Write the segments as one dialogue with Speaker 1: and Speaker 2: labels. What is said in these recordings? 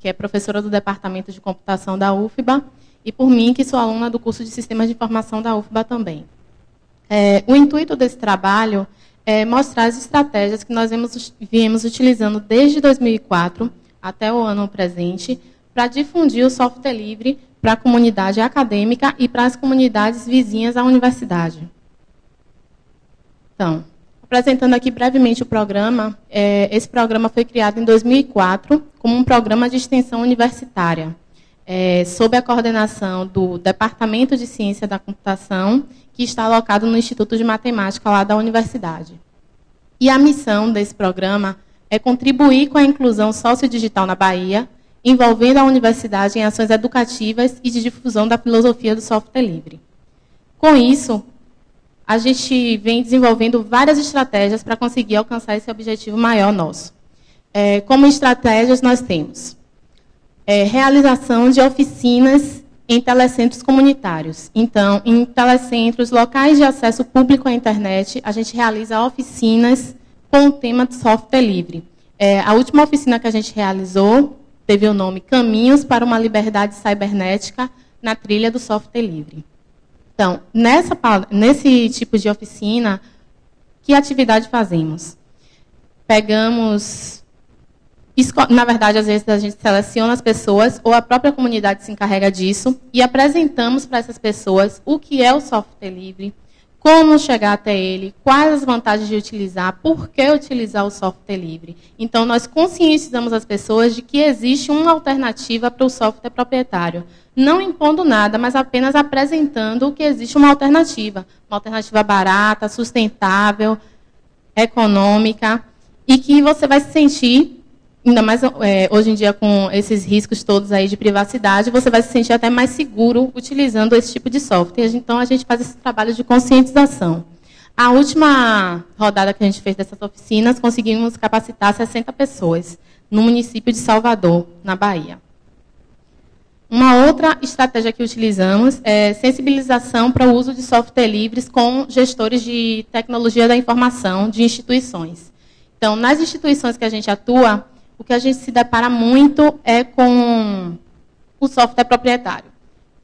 Speaker 1: que é professora do Departamento de Computação da UFBA, e por mim, que sou aluna do curso de Sistemas de Informação da UFBA também. O intuito desse trabalho é mostrar as estratégias que nós viemos utilizando desde 2004 até o ano presente para difundir o software livre para a comunidade acadêmica e para as comunidades vizinhas à universidade. Então, apresentando aqui brevemente o programa, esse programa foi criado em 2004 como um programa de extensão universitária, sob a coordenação do Departamento de Ciência da Computação, que está alocado no Instituto de Matemática lá da universidade. E a missão desse programa é contribuir com a inclusão sociodigital na Bahia, envolvendo a universidade em ações educativas e de difusão da filosofia do software livre. Com isso, a gente vem desenvolvendo várias estratégias para conseguir alcançar esse objetivo maior nosso. Como estratégias, nós temos realização de oficinas em telecentros comunitários. Então, em telecentros, locais de acesso público à internet, a gente realiza oficinas com o tema de software livre. A última oficina que a gente realizou teve o nome Caminhos para uma Liberdade Cibernética na Trilha do Software Livre. Então, nesse tipo de oficina, que atividade fazemos? Na verdade, às vezes a gente seleciona as pessoas, ou a própria comunidade se encarrega disso, e apresentamos para essas pessoas o que é o software livre, como chegar até ele, quais as vantagens de utilizar, por que utilizar o software livre. Então, nós conscientizamos as pessoas de que existe uma alternativa para o software proprietário, não impondo nada, mas apenas apresentando que existe uma alternativa barata, sustentável, econômica, e que você vai se sentir, ainda mais hoje em dia com esses riscos todos aí de privacidade, você vai se sentir até mais seguro utilizando esse tipo de software. Então, a gente faz esse trabalho de conscientização. A última rodada que a gente fez dessas oficinas, conseguimos capacitar 60 pessoas no município de Salvador, na Bahia. Uma outra estratégia que utilizamos é sensibilização para o uso de software livres com gestores de tecnologia da informação de instituições. Então, nas instituições que a gente atua, o que a gente se depara muito é com o software proprietário.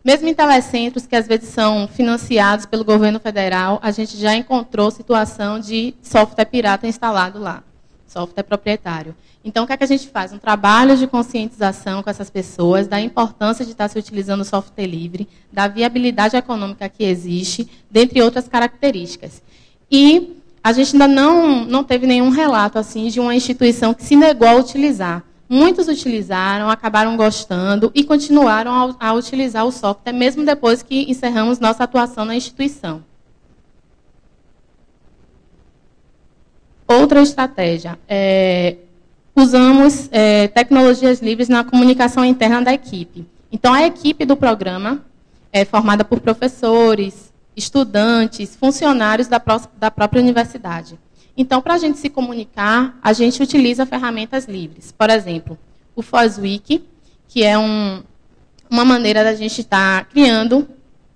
Speaker 1: Mesmo em telecentros, que às vezes são financiados pelo governo federal, a gente já encontrou situação de software pirata instalado lá, software proprietário. Então, o que é que a gente faz? Um trabalho de conscientização com essas pessoas, da importância de estar se utilizando o software livre, da viabilidade econômica que existe, dentre outras características. E a gente ainda não teve nenhum relato assim de uma instituição que se negou a utilizar. Muitos utilizaram, acabaram gostando e continuaram a utilizar o software, mesmo depois que encerramos nossa atuação na instituição. Outra estratégia. Usamos tecnologias livres na comunicação interna da equipe. Então, a equipe do programa é formada por professores, estudantes, funcionários da própria universidade. Então, para a gente se comunicar, a gente utiliza ferramentas livres. Por exemplo, o FOSWiki, que é uma maneira da gente estar criando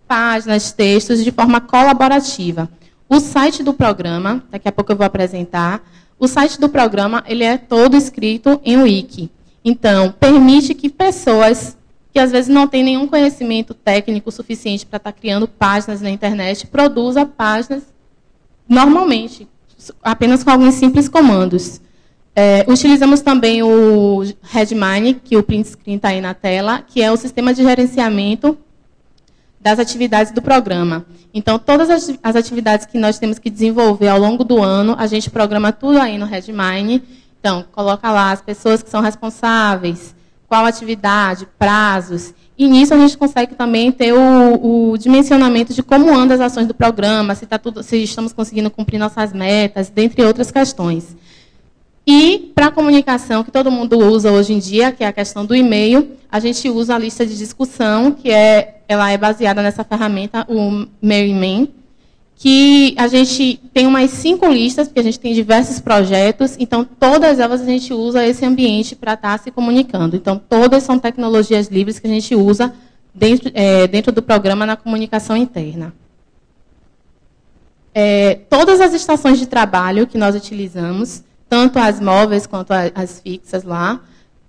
Speaker 1: páginas, textos de forma colaborativa. O site do programa, daqui a pouco eu vou apresentar, o site do programa ele é todo escrito em wiki. Então, permite que pessoas que às vezes não têm nenhum conhecimento técnico suficiente para estar criando páginas na internet, produza páginas normalmente, apenas com alguns simples comandos. Utilizamos também o Redmine, que o print screen está aí na tela, que é o sistema de gerenciamento das atividades do programa. Então, todas as atividades que nós temos que desenvolver ao longo do ano, a gente programa tudo aí no Redmine. Então, coloca lá as pessoas que são responsáveis, qual atividade, prazos. E nisso a gente consegue também ter o dimensionamento de como andam as ações do programa, se estamos conseguindo cumprir nossas metas, dentre outras questões. E, para a comunicação, que todo mundo usa hoje em dia, que é a questão do e-mail, a gente usa a lista de discussão, que ela é baseada nessa ferramenta, o Merryman, que a gente tem umas 5 listas, porque a gente tem diversos projetos, então todas elas a gente usa esse ambiente para estar se comunicando. Então, todas são tecnologias livres que a gente usa dentro do programa na comunicação interna. Todas as estações de trabalho que nós utilizamos, tanto as móveis quanto as fixas lá,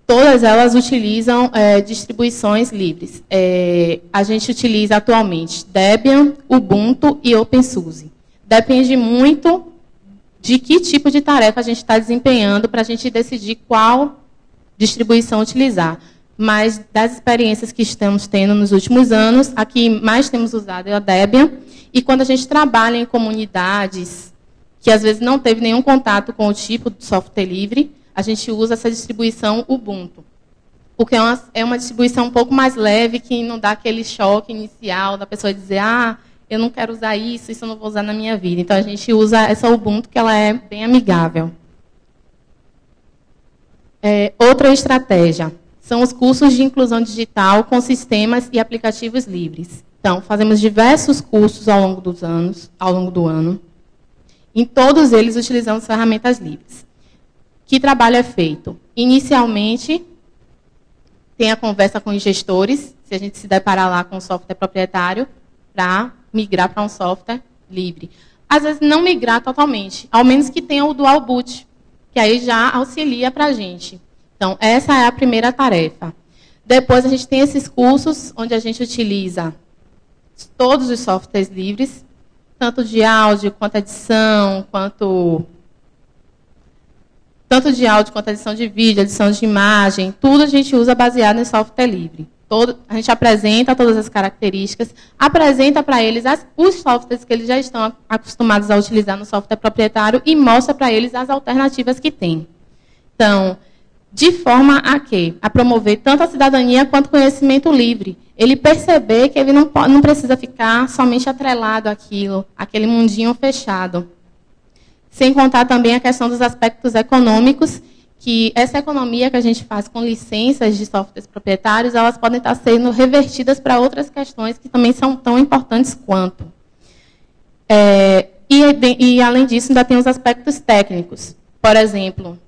Speaker 1: Todas elas utilizam distribuições livres. A gente utiliza atualmente Debian, Ubuntu e OpenSUSE. Depende muito de que tipo de tarefa a gente está desempenhando para a gente decidir qual distribuição utilizar. Mas das experiências que estamos tendo nos últimos anos, a que mais temos usado é a Debian. E quando a gente trabalha em comunidades que às vezes não teve nenhum contato com o tipo de software livre, a gente usa essa distribuição Ubuntu. Porque é uma distribuição um pouco mais leve, que não dá aquele choque inicial da pessoa dizer, eu não quero usar isso eu não vou usar na minha vida. Então, a gente usa essa Ubuntu, que ela é bem amigável. Outra estratégia são os cursos de inclusão digital com sistemas e aplicativos livres. Então, fazemos diversos cursos ao longo do ano. Em todos eles, utilizamos ferramentas livres. Que trabalho é feito? Inicialmente, tem a conversa com os gestores, se a gente se deparar lá com um software proprietário, para migrar para um software livre. Às vezes, não migrar totalmente, ao menos que tenha o dual boot, que aí já auxilia para a gente. Então, essa é a primeira tarefa. Depois, a gente tem esses cursos, onde a gente utiliza todos os softwares livres, tanto de áudio, quanto edição, tanto de áudio quanto edição de vídeo, edição de imagem, tudo a gente usa baseado em software livre. A gente apresenta todas as características, apresenta para eles os softwares que eles já estão acostumados a utilizar no software proprietário e mostra para eles as alternativas que tem. Então, de forma a quê? A promover tanto a cidadania quanto o conhecimento livre. Ele perceber que ele não precisa ficar somente atrelado àquilo, aquele mundinho fechado. Sem contar também a questão dos aspectos econômicos, que essa economia que a gente faz com licenças de softwares proprietários, elas podem estar sendo revertidas para outras questões que também são tão importantes quanto. E, além disso, ainda tem os aspectos técnicos. Por exemplo,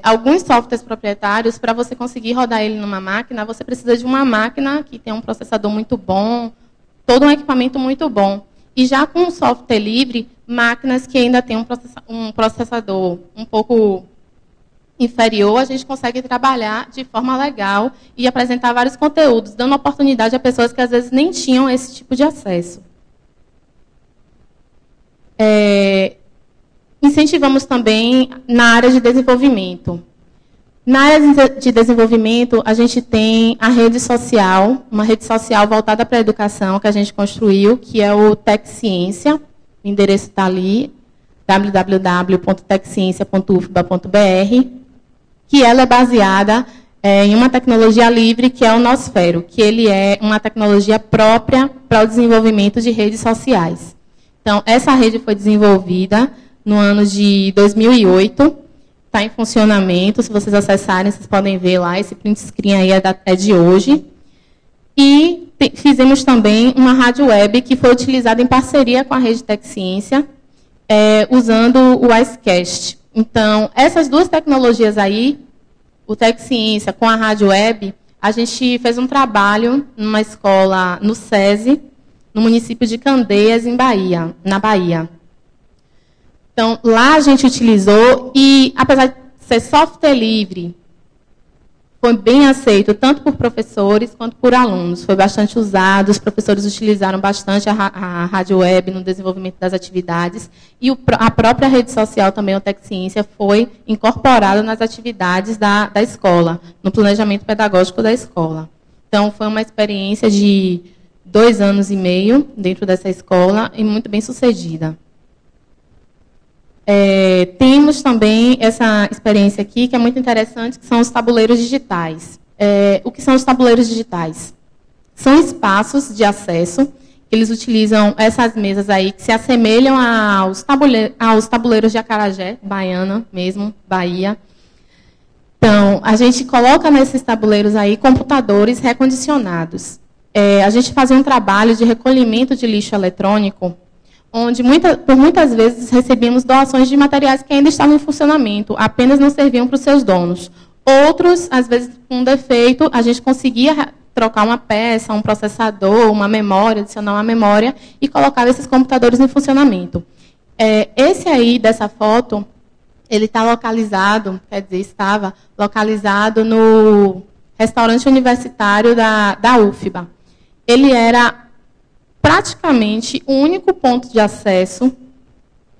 Speaker 1: alguns softwares proprietários, para você conseguir rodar ele numa máquina, você precisa de uma máquina que tem um processador muito bom, todo um equipamento muito bom. E já com o software livre, máquinas que ainda têm um processador um pouco inferior, a gente consegue trabalhar de forma legal e apresentar vários conteúdos, dando oportunidade a pessoas que às vezes nem tinham esse tipo de acesso. Incentivamos também na área de desenvolvimento. Na área de desenvolvimento, a gente tem a rede social, uma rede social voltada para a educação, que a gente construiu, que é o TecCiência. O endereço está ali, www.tecciência.ufba.br, que ela é baseada em uma tecnologia livre, que é o Nosfero, que ele é uma tecnologia própria para o desenvolvimento de redes sociais. Então, essa rede foi desenvolvida no ano de 2008, está em funcionamento. Se vocês acessarem, vocês podem ver lá, esse print screen aí é de hoje. E fizemos também uma rádio web que foi utilizada em parceria com a rede TecCiência, usando o Icecast. Então, essas duas tecnologias aí, o TecCiência com a rádio web, a gente fez um trabalho numa escola no SESI, no município de Candeias, na Bahia. Então, lá a gente utilizou e, apesar de ser software livre, foi bem aceito, tanto por professores quanto por alunos. Foi bastante usado, os professores utilizaram bastante a rádio web no desenvolvimento das atividades. E a própria rede social também, o TecCiência, foi incorporada nas atividades da escola, no planejamento pedagógico da escola. Então, foi uma experiência de 2 anos e meio dentro dessa escola e muito bem sucedida. Temos também essa experiência aqui, que é muito interessante, que são os tabuleiros digitais. O que são os tabuleiros digitais? São espaços de acesso, que eles utilizam essas mesas aí, que se assemelham aos tabuleiros de acarajé, baiana mesmo, Bahia. Então, a gente coloca nesses tabuleiros aí computadores recondicionados. A gente fazia um trabalho de recolhimento de lixo eletrônico, onde por muitas vezes recebíamos doações de materiais que ainda estavam em funcionamento, apenas não serviam para os seus donos. Outros, às vezes, com defeito, a gente conseguia trocar uma peça, um processador, uma memória, adicionar uma memória e colocava esses computadores em funcionamento. Esse aí, dessa foto, ele está localizado, quer dizer, estava localizado no restaurante universitário da UFBA. Ele era praticamente o único ponto de acesso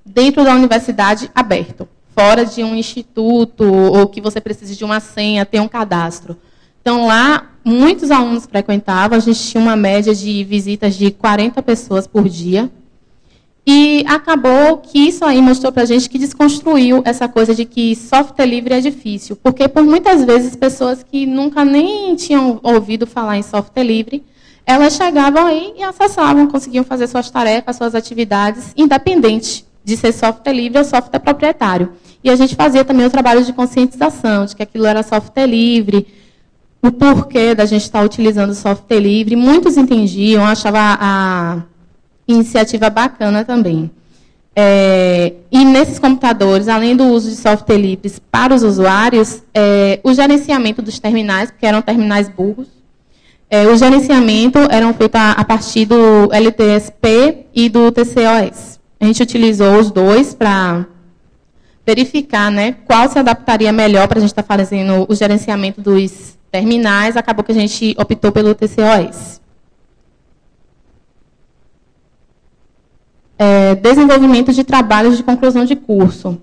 Speaker 1: dentro da universidade aberto, fora de um instituto ou que você precise de uma senha, ter um cadastro. Então, lá, muitos alunos frequentavam, a gente tinha uma média de visitas de 40 pessoas por dia. E acabou que isso aí mostrou para a gente que desconstruiu essa coisa de que software livre é difícil. Porque, por muitas vezes, pessoas que nunca nem tinham ouvido falar em software livre, elas chegavam aí e acessavam, conseguiam fazer suas tarefas, suas atividades, independente de ser software livre ou software proprietário. E a gente fazia também o trabalho de conscientização, de que aquilo era software livre, o porquê da gente estar utilizando software livre. Muitos entendiam, achavam a iniciativa bacana também. E nesses computadores, além do uso de software livres para os usuários, o gerenciamento dos terminais, porque eram terminais burros, o gerenciamento era feito a partir do LTSP e do TCOS. A gente utilizou os dois para verificar, né, qual se adaptaria melhor para a gente estar fazendo o gerenciamento dos terminais. Acabou que a gente optou pelo TCOS. Desenvolvimento de trabalhos de conclusão de curso.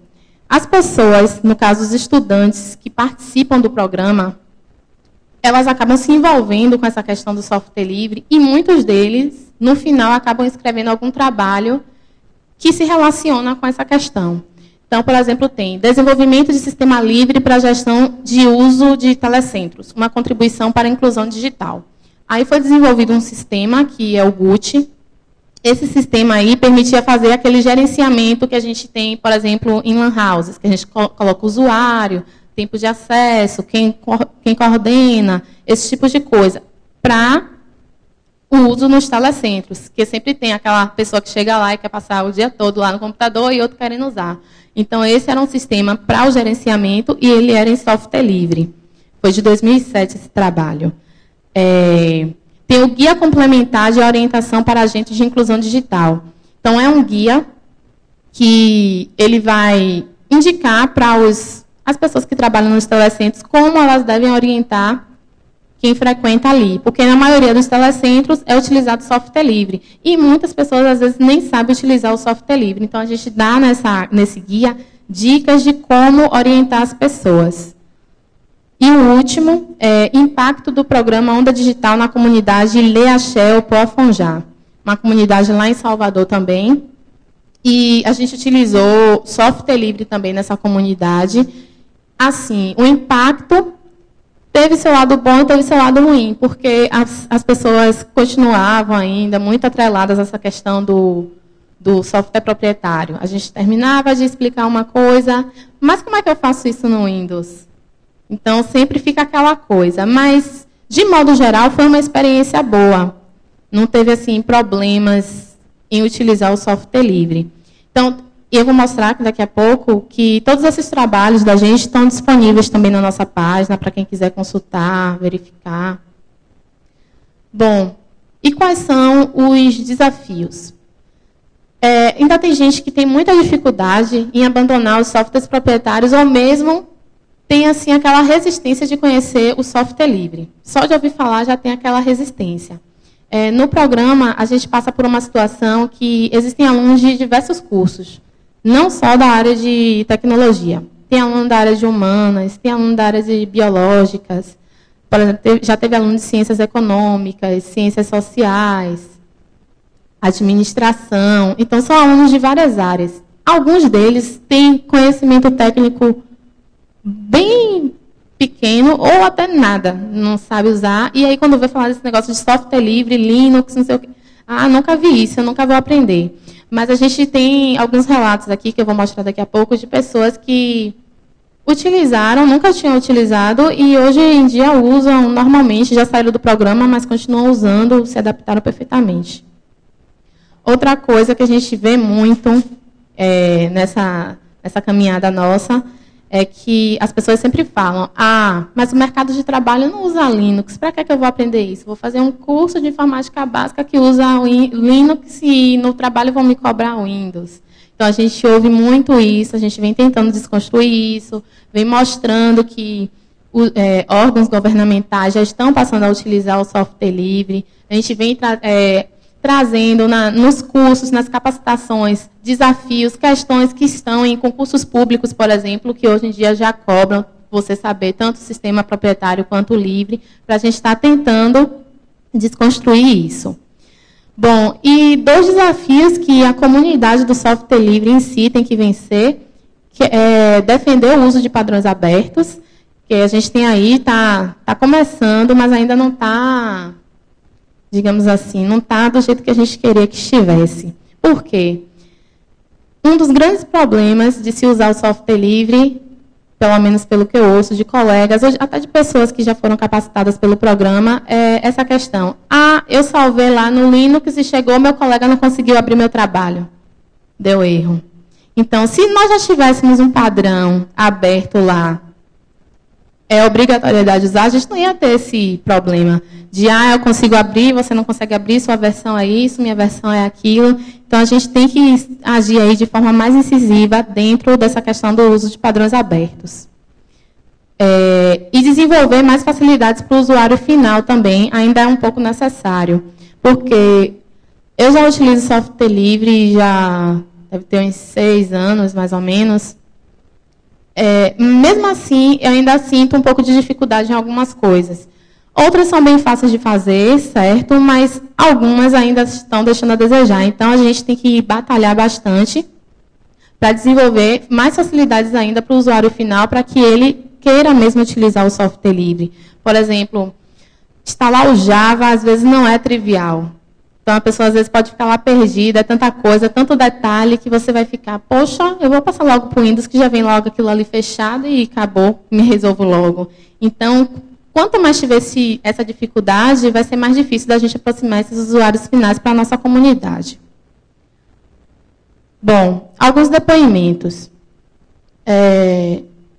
Speaker 1: As pessoas, no caso os estudantes que participam do programa, elas acabam se envolvendo com essa questão do software livre e muitos deles, no final, acabam escrevendo algum trabalho que se relaciona com essa questão. Então, por exemplo, tem desenvolvimento de sistema livre para a gestão de uso de telecentros, uma contribuição para a inclusão digital. Aí foi desenvolvido um sistema, que é o GUT. Esse sistema aí permitia fazer aquele gerenciamento que a gente tem, por exemplo, em lan houses, que a gente coloca o usuário, tempo de acesso, quem coordena, esse tipo de coisa, para o uso nos telecentros, que sempre tem aquela pessoa que chega lá e quer passar o dia todo lá no computador e outro querendo usar. Então, esse era um sistema para o gerenciamento e ele era em software livre. Foi de 2007 esse trabalho. Tem o Guia Complementar de Orientação para Agentes de Inclusão Digital. Então, é um guia que ele vai indicar para as pessoas que trabalham nos telecentros como elas devem orientar quem frequenta ali. Porque, na maioria dos telecentros, é utilizado software livre. E muitas pessoas, às vezes, nem sabem utilizar o software livre. Então, a gente dá nesse guia dicas de como orientar as pessoas. E o último, impacto do programa Onda Digital na comunidade Leaxé Poafonjá, uma comunidade lá em Salvador também. E a gente utilizou software livre também nessa comunidade. Assim, o impacto teve seu lado bom e teve seu lado ruim, porque as pessoas continuavam ainda muito atreladas a essa questão do software proprietário. A gente terminava de explicar uma coisa, mas como é que eu faço isso no Windows? Então, sempre fica aquela coisa. Mas, de modo geral, foi uma experiência boa. Não teve, assim, problemas em utilizar o software livre. Então, eu vou mostrar daqui a pouco que todos esses trabalhos da gente estão disponíveis também na nossa página, para quem quiser consultar, verificar. Bom, e quais são os desafios? Ainda tem gente que tem muita dificuldade em abandonar os softwares proprietários ou mesmo tem assim, aquela resistência de conhecer o software livre. Só de ouvir falar já tem aquela resistência. No programa, a gente passa por uma situação que existem alunos de diversos cursos, não só da área de tecnologia. Tem aluno da área de humanas, tem aluno da área de biológicas, por exemplo, já teve aluno de ciências econômicas, ciências sociais, administração. Então, são alunos de várias áreas. Alguns deles têm conhecimento técnico bem pequeno ou até nada, não sabe usar. E aí, quando vê falar desse negócio de software livre, Linux, não sei o quê, nunca vi isso, eu nunca vou aprender. Mas a gente tem alguns relatos aqui, que eu vou mostrar daqui a pouco, de pessoas que utilizaram, nunca tinham utilizado, e hoje em dia usam normalmente, já saíram do programa, mas continuam usando, se adaptaram perfeitamente. Outra coisa que a gente vê muito nessa caminhada nossa é que as pessoas sempre falam, mas o mercado de trabalho não usa Linux, para que eu vou aprender isso? Vou fazer um curso de informática básica que usa Linux e no trabalho vão me cobrar Windows. Então, a gente ouve muito isso, a gente vem tentando desconstruir isso, vem mostrando que órgãos governamentais já estão passando a utilizar o software livre. A gente vem trazendo nos cursos, nas capacitações, desafios, questões que estão em concursos públicos, por exemplo, que hoje em dia já cobram, você saber, tanto o sistema proprietário quanto o livre, para a gente estar tentando desconstruir isso. Bom, e 2 desafios que a comunidade do software livre em si tem que vencer, que é defender o uso de padrões abertos, que a gente tem aí, está começando, mas ainda não está, digamos assim, não está do jeito que a gente queria que estivesse. Por quê? Um dos grandes problemas de se usar o software livre, pelo menos pelo que eu ouço de colegas, até de pessoas que já foram capacitadas pelo programa, é essa questão. Eu salvei lá no Linux e chegou, meu colega não conseguiu abrir meu trabalho. Deu erro. Então, se nós já tivéssemos um padrão aberto lá, obrigatoriedade de usar, a gente não ia ter esse problema de, eu consigo abrir, você não consegue abrir, sua versão é isso, minha versão é aquilo. Então, a gente tem que agir aí de forma mais incisiva dentro dessa questão do uso de padrões abertos. E desenvolver mais facilidades para o usuário final também, ainda é um pouco necessário, porque eu já utilizo software livre, já deve ter uns 6 anos, mais ou menos. Mesmo assim, eu ainda sinto um pouco de dificuldade em algumas coisas. Outras são bem fáceis de fazer, certo? Mas algumas ainda estão deixando a desejar. Então, a gente tem que batalhar bastante para desenvolver mais facilidades ainda para o usuário final, para que ele queira mesmo utilizar o software livre. Por exemplo, instalar o Java, às vezes, não é trivial. Então, a pessoa, às vezes, pode ficar lá perdida, é tanta coisa, tanto detalhe, que você vai ficar, poxa, eu vou passar logo para o Windows, que já vem logo aquilo ali fechado e acabou, me resolvo logo. Então, quanto mais tiver essa dificuldade, vai ser mais difícil da gente aproximar esses usuários finais para a nossa comunidade. Bom, alguns depoimentos.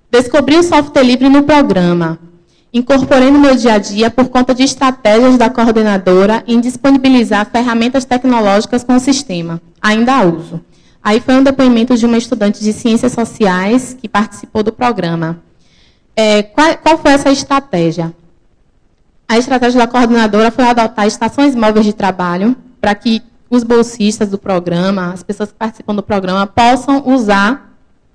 Speaker 1: Descobri o software livre no programa. Incorporei no meu dia a dia por conta de estratégias da coordenadora em disponibilizar ferramentas tecnológicas com o sistema. Ainda uso. Aí foi um depoimento de uma estudante de Ciências Sociais que participou do programa. Qual foi essa estratégia? A estratégia da coordenadora foi adotar estações móveis de trabalho para que os bolsistas do programa, as pessoas que participam do programa, possam usar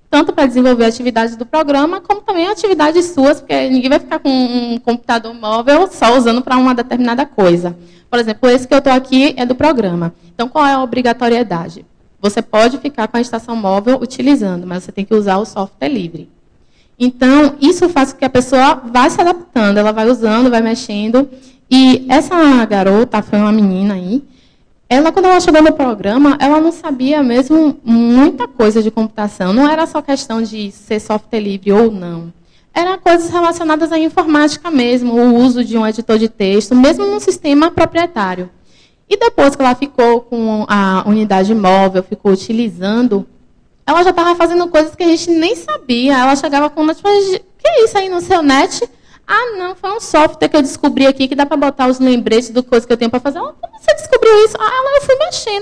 Speaker 1: tanto para desenvolver atividades do programa, como também atividades suas, porque ninguém vai ficar com um computador móvel só usando para uma determinada coisa. Por exemplo, esse que eu estou aqui é do programa. Então, qual é a obrigatoriedade? Você pode ficar com a estação móvel utilizando, mas você tem que usar o software livre. Então, isso faz com que a pessoa vá se adaptando, ela vai usando, vai mexendo. E essa garota, foi uma menina aí, quando ela chegou no programa, ela não sabia mesmo muita coisa de computação. Não era só questão de ser software livre ou não. Eram coisas relacionadas à informática mesmo, o uso de um editor de texto, mesmo num sistema proprietário. E depois que ela ficou com a unidade móvel, ficou utilizando, ela já estava fazendo coisas que a gente nem sabia. Ela chegava com o tipo, que é isso aí no seu net? Não, foi um software que eu descobri aqui que dá para botar os lembretes do coisa que eu tenho para fazer. Como você descobriu isso? Eu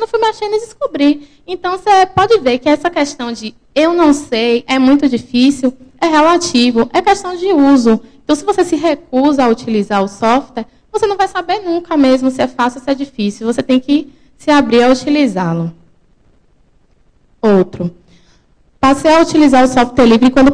Speaker 1: fui mexendo e descobri. Então, você pode ver que essa questão de eu não sei é muito difícil, é relativo, é questão de uso. Então, se você se recusa a utilizar o software, você não vai saber nunca mesmo se é fácil ou se é difícil. Você tem que se abrir a utilizá-lo. Outro. Passei a utilizar o software livre quando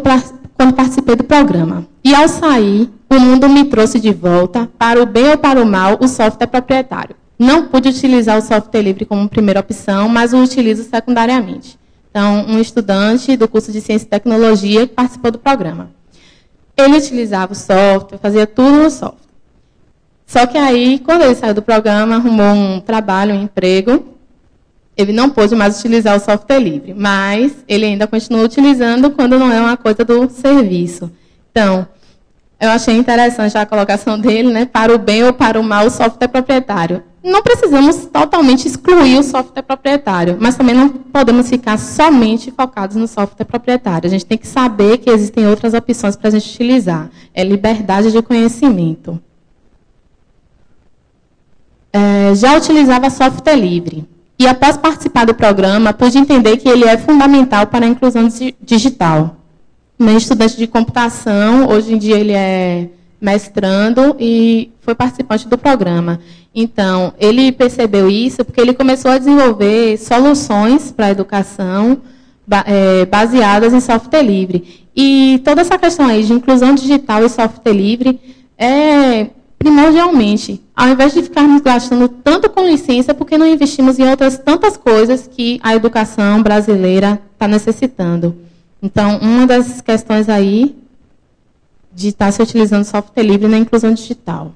Speaker 1: participei do programa. E, ao sair, o mundo me trouxe de volta, para o bem ou para o mal, o software proprietário. Não pude utilizar o software livre como primeira opção, mas o utilizo secundariamente. Então, um estudante do curso de Ciência e Tecnologia que participou do programa. Ele utilizava o software, fazia tudo no software. Só que aí, quando ele saiu do programa, arrumou um trabalho, um emprego, ele não pôde mais utilizar o software livre, mas ele ainda continua utilizando quando não é uma coisa do serviço. Então, eu achei interessante a colocação dele, né? Para o bem ou para o mal, o software proprietário. Não precisamos totalmente excluir o software proprietário, mas também não podemos ficar somente focados no software proprietário. A gente tem que saber que existem outras opções para a gente utilizar. É liberdade de conhecimento. Já utilizava software livre. E, após participar do programa, pude entender que ele é fundamental para a inclusão digital. Meu estudante de computação, hoje em dia ele é mestrando e foi participante do programa. Então, ele percebeu isso porque ele começou a desenvolver soluções para a educação baseadas em software livre. E toda essa questão aí de inclusão digital e software livre é primordialmente, ao invés de ficarmos gastando tanto com licença, porque não investimos em outras tantas coisas que a educação brasileira está necessitando. Então, uma das questões aí de estar se utilizando software livre na inclusão digital.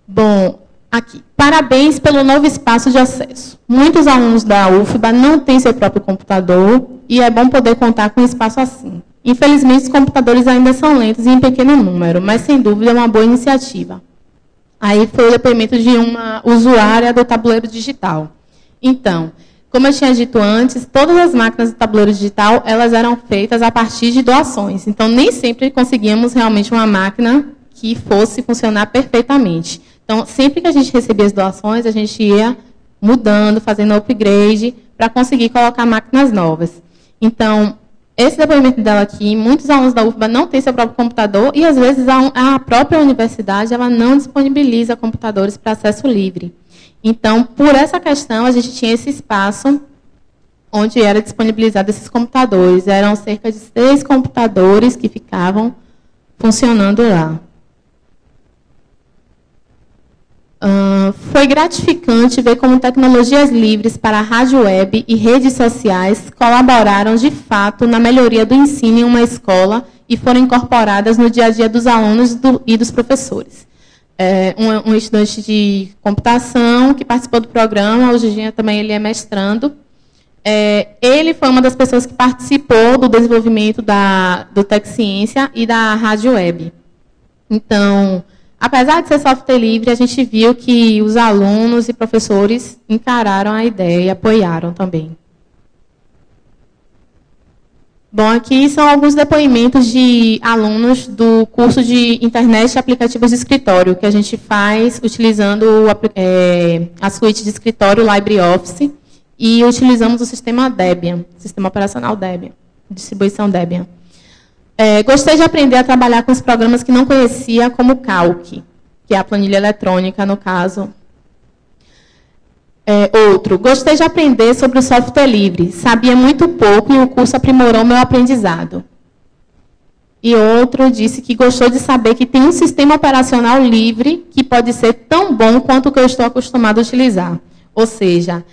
Speaker 1: Bom, aqui. Parabéns pelo novo espaço de acesso. Muitos alunos da UFBA não têm seu próprio computador e é bom poder contar com um espaço assim. Infelizmente, os computadores ainda são lentos e em pequeno número, mas, sem dúvida, é uma boa iniciativa. Aí foi o depoimento de uma usuária do tabuleiro digital. Então, como eu tinha dito antes, todas as máquinas do tabuleiro digital, elas eram feitas a partir de doações. Então, nem sempre conseguíamos realmente uma máquina que fosse funcionar perfeitamente. Então, sempre que a gente recebia as doações, a gente ia mudando, fazendo upgrade, para conseguir colocar máquinas novas. Então, esse depoimento dela aqui, muitos alunos da UFBA não têm seu próprio computador e, às vezes, a própria universidade ela não disponibiliza computadores para acesso livre. Então, por essa questão, a gente tinha esse espaço onde era disponibilizado esses computadores. Eram cerca de 6 computadores que ficavam funcionando lá. Foi gratificante ver como tecnologias livres para a rádio web e redes sociais colaboraram, de fato, na melhoria do ensino em uma escola e foram incorporadas no dia a dia dos alunos e dos professores. Um estudante de computação que participou do programa, hoje em dia também ele é mestrando. Ele foi uma das pessoas que participou do desenvolvimento do TecCiência e da rádio web. Então, apesar de ser software livre, a gente viu que os alunos e professores encararam a ideia e apoiaram também. Bom, aqui são alguns depoimentos de alunos do curso de Internet e Aplicativos de Escritório, que a gente faz utilizando a suíte de escritório LibreOffice e utilizamos o sistema Debian, sistema operacional Debian, distribuição Debian. Gostei de aprender a trabalhar com os programas que não conhecia, como Calc, que é a planilha eletrônica, no caso. Outro, gostei de aprender sobre o software livre. Sabia muito pouco e o curso aprimorou meu aprendizado. E outro disse que gostou de saber que tem um sistema operacional livre que pode ser tão bom quanto o que eu estou acostumado a utilizar. Ou seja,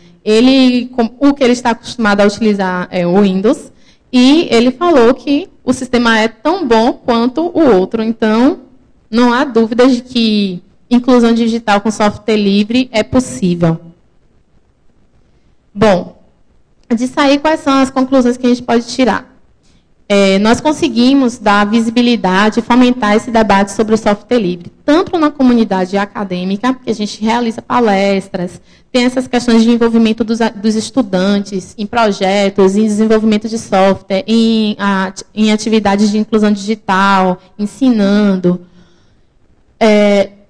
Speaker 1: o que ele está acostumado a utilizar é o Windows, e ele falou que o sistema é tão bom quanto o outro. Então, não há dúvida de que inclusão digital com software livre é possível. Bom, disso aí, quais são as conclusões que a gente pode tirar? Nós conseguimos dar visibilidade e fomentar esse debate sobre o software livre, tanto na comunidade acadêmica, que a gente realiza palestras, tem essas questões de envolvimento dos estudantes em projetos, em desenvolvimento de software, em atividades de inclusão digital, ensinando,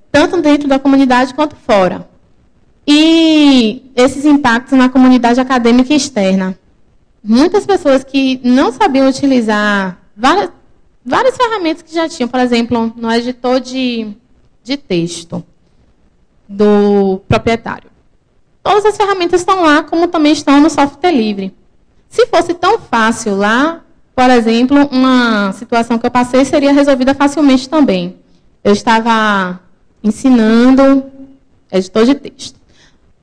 Speaker 1: tanto dentro da comunidade quanto fora. E esses impactos na comunidade acadêmica e externa. Muitas pessoas que não sabiam utilizar várias ferramentas que já tinham, por exemplo, no editor de texto do proprietário. Todas as ferramentas estão lá, como também estão no software livre. Se fosse tão fácil lá, por exemplo, uma situação que eu passei seria resolvida facilmente também. Eu estava ensinando editor de texto.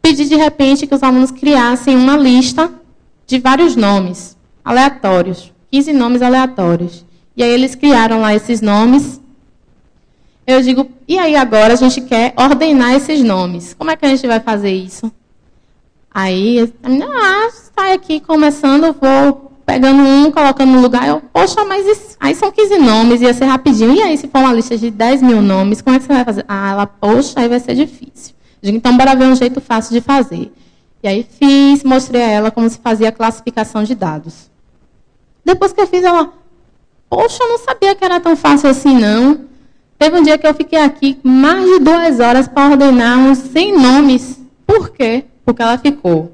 Speaker 1: Pedi, de repente, que os alunos criassem uma lista de vários nomes aleatórios, 15 nomes aleatórios. E aí eles criaram lá esses nomes. Eu digo, e aí agora a gente quer ordenar esses nomes. Como é que a gente vai fazer isso? Aí, sai aqui começando, vou pegando um, colocando no lugar. Eu, poxa, mas isso, aí são 15 nomes, ia ser rapidinho. E aí, se for uma lista de 10 mil nomes, como é que você vai fazer? Ela, poxa, aí vai ser difícil. Eu digo, então, bora ver um jeito fácil de fazer. E aí mostrei a ela como se fazia a classificação de dados. Depois que eu fiz, ela, poxa, eu não sabia que era tão fácil assim, não. Teve um dia que eu fiquei aqui mais de 2 horas para ordenar uns 100 nomes. Por quê? porque ela ficou.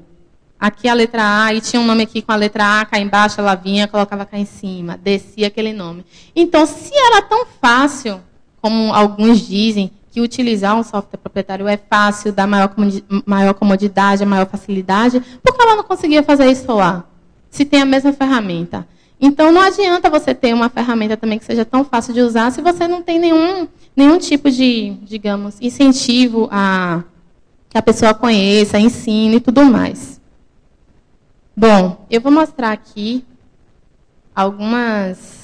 Speaker 1: Aqui a letra A, e tinha um nome aqui com a letra A, cá embaixo ela vinha, colocava cá em cima, descia aquele nome. Então, se era tão fácil, como alguns dizem, que utilizar um software proprietário é fácil, dá maior comodidade, maior facilidade, por que ela não conseguia fazer isso lá? Se tem a mesma ferramenta. Então, não adianta você ter uma ferramenta também que seja tão fácil de usar se você não tem nenhum tipo de, digamos, incentivo a que a pessoa conheça, ensine e tudo mais. Bom, eu vou mostrar aqui algumas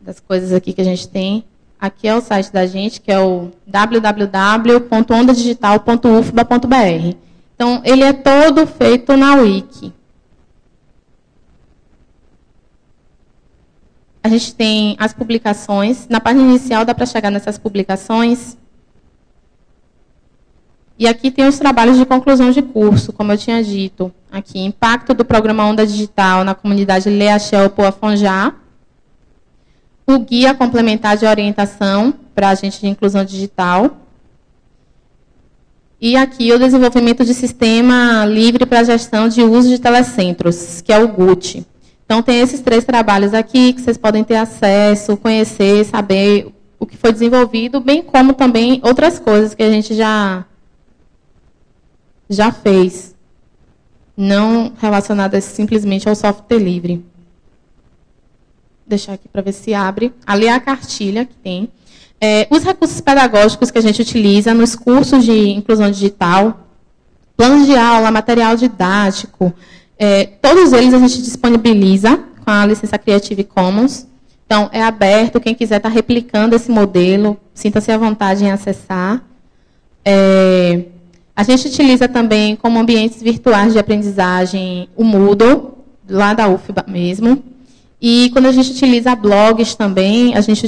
Speaker 1: das coisas aqui que a gente tem. Aqui é o site da gente, que é o www.ondadigital.ufba.br. Então, ele é todo feito na Wiki. A gente tem as publicações. Na página inicial dá para chegar nessas publicações. E aqui tem os trabalhos de conclusão de curso, como eu tinha dito. Aqui, impacto do programa Onda Digital na comunidade Leachel Poafonjá. O guia complementar de orientação para agentes de inclusão digital. E aqui o desenvolvimento de sistema livre para gestão de uso de telecentros, que é o GUT. Então, tem esses 3 trabalhos aqui que vocês podem ter acesso, conhecer, saber o que foi desenvolvido, bem como também outras coisas que a gente já fez, não relacionadas simplesmente ao software livre. Vou deixar aqui para ver se abre. Ali é a cartilha que tem. Os recursos pedagógicos que a gente utiliza nos cursos de inclusão digital, planos de aula, material didático, todos eles a gente disponibiliza com a licença Creative Commons. Então, é aberto, quem quiser estar replicando esse modelo, sinta-se à vontade em acessar. A gente utiliza também como ambientes virtuais de aprendizagem o Moodle, lá da UFBA mesmo. E quando a gente utiliza blogs também, a gente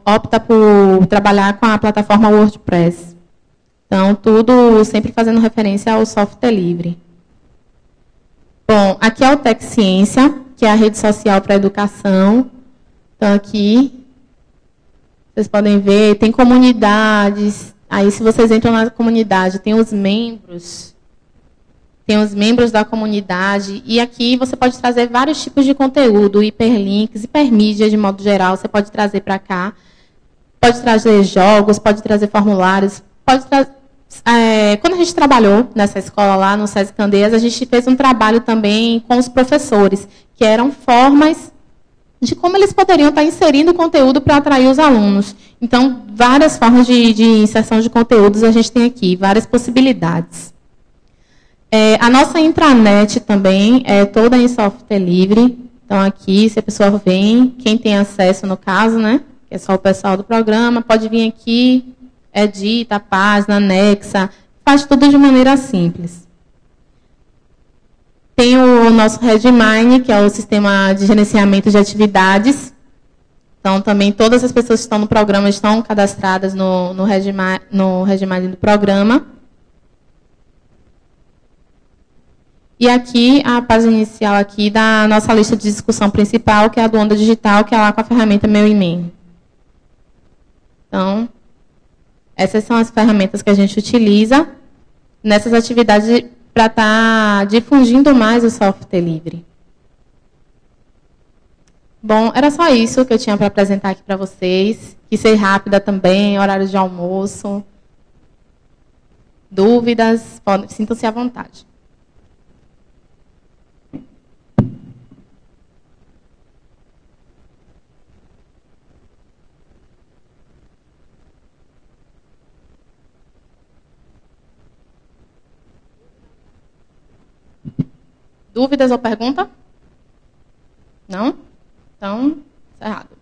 Speaker 1: opta por trabalhar com a plataforma WordPress. Então, tudo sempre fazendo referência ao software livre. Bom, aqui é o Tec Ciência, que é a rede social para a educação. Então, aqui, vocês podem ver, tem comunidades. Aí, se vocês entram na comunidade, tem os membros da comunidade. E aqui você pode trazer vários tipos de conteúdo, hiperlinks, hipermídia de modo geral, você pode trazer para cá. Pode trazer jogos, pode trazer formulários, pode trazer... quando a gente trabalhou nessa escola lá, no SESI Candeias, a gente fez um trabalho também com os professores, que eram formas de como eles poderiam estar inserindo conteúdo para atrair os alunos. Então, várias formas de inserção de conteúdos a gente tem aqui, várias possibilidades. A nossa intranet também é toda em software livre. Então, aqui, se a pessoa vem, quem tem acesso, no caso, né, que é só o pessoal do programa, pode vir aqui, edita a página, anexa, faz tudo de maneira simples. Tem o nosso Redmine, que é o sistema de gerenciamento de atividades. Então, também todas as pessoas que estão no programa estão cadastradas no Redmine do programa. E aqui, a página inicial aqui da nossa lista de discussão principal, que é a do Onda Digital, que é lá com a ferramenta Meu E-mail. Então, essas são as ferramentas que a gente utiliza nessas atividades para estar difundindo mais o software livre. Bom, era só isso que eu tinha para apresentar aqui para vocês. Quis ser rápida também, horário de almoço. Dúvidas, sintam-se à vontade. Dúvidas ou pergunta? Não? Então, encerrado.